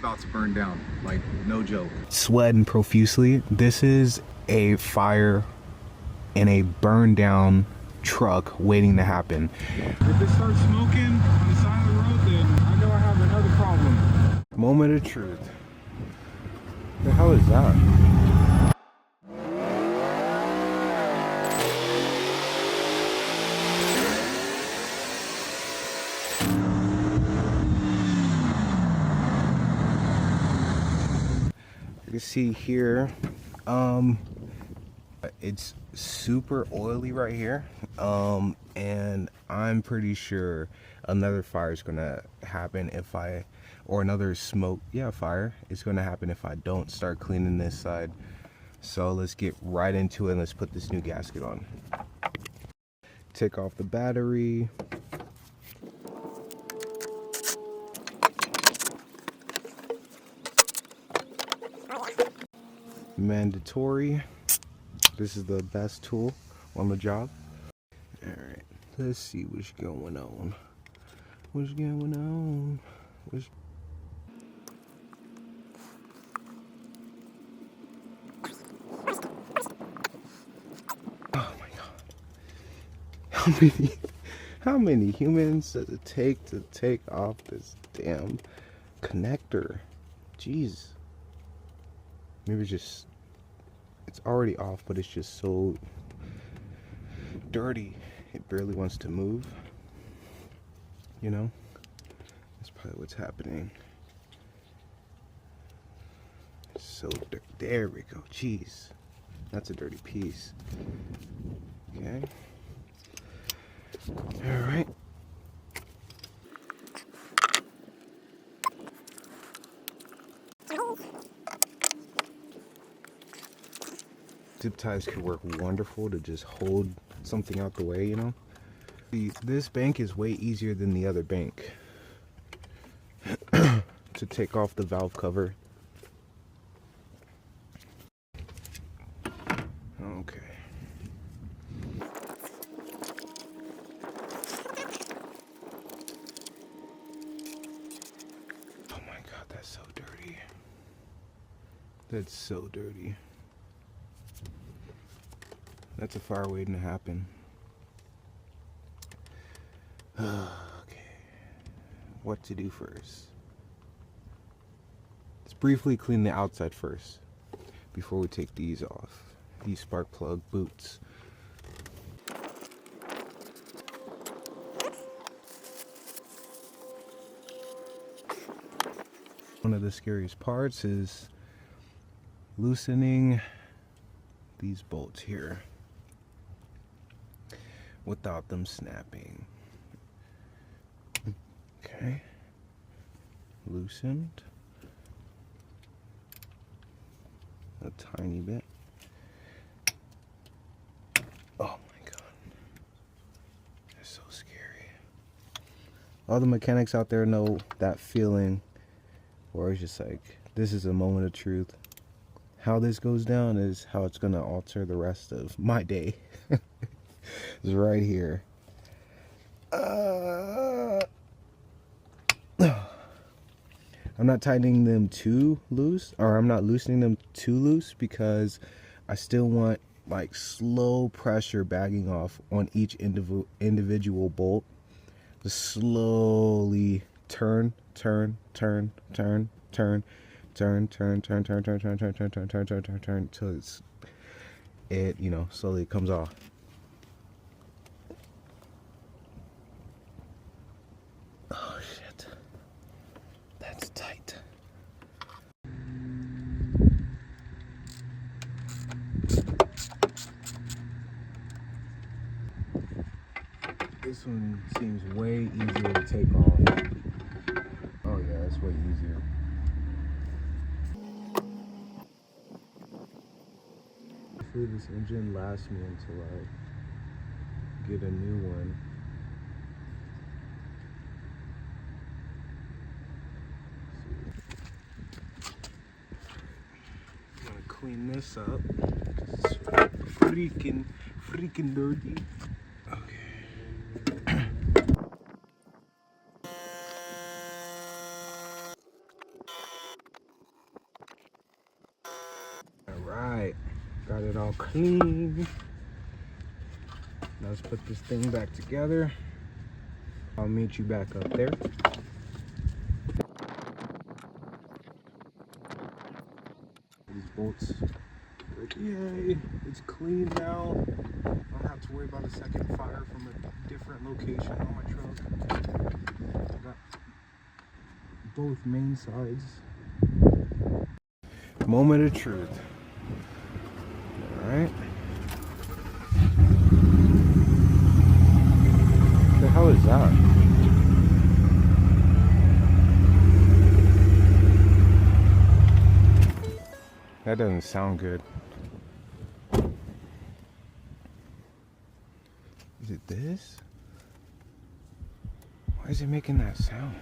about to burn down, like no joke. Sweating profusely. This is a fire in a burned down truck waiting to happen. If it starts smoking on the side of the road, then I know I have another problem. Moment of truth. What the hell is that? You can see here, it's super oily right here, and I'm pretty sure another fire is gonna happen if I, or another smoke, fire is gonna happen if I don't start cleaning this side. So let's get right into it and let's put this new gasket on. Take off the battery. Mandatory. This is the best tool on the job. Alright, let's see what's going on. What's going on? Oh my god. How many humans does it take to take off this damn connector? Jeez. Maybe it's already off, but it's just so dirty it barely wants to move, you know. That's probably what's happening. It's so dirty. There we go. Jeez, that's a dirty piece. Okay, all right. Zip ties could work wonderful to just hold something out the way, you know. This bank is way easier than the other bank to take off the valve cover. Okay. Oh my god, that's so dirty. That's so dirty. That's a fire waiting to happen. Okay. What to do first? Let's briefly clean the outside first before we take these off. These spark plug boots. One of the scariest parts is loosening these bolts here without them snapping. Okay, loosened a tiny bit. Oh my god, that's so scary. All the mechanics out there know that feeling where it's just like, this is a moment of truth. How this goes down is how it's gonna alter the rest of my day. It's right here. I'm not tightening them too loose, or I'm not loosening them too loose, because I still want like slow pressure bagging off on each individual bolt. Just slowly turn until it, you know, slowly comes off. Oh shit, that's tight. This one seems way easier to take off. Oh yeah, it's way easier. Hopefully this engine lasts me until I get a new one. I'm gonna clean this up. It's freaking dirty. Okay. Got it all clean. Now let's put this thing back together. I'll meet you back up there. These bolts. But yay, it's clean now. I don't have to worry about a second fire from a different location on my truck. I got both main sides. Moment of truth. Alright. What the hell is that? That doesn't sound good. Is it this? Why is it making that sound?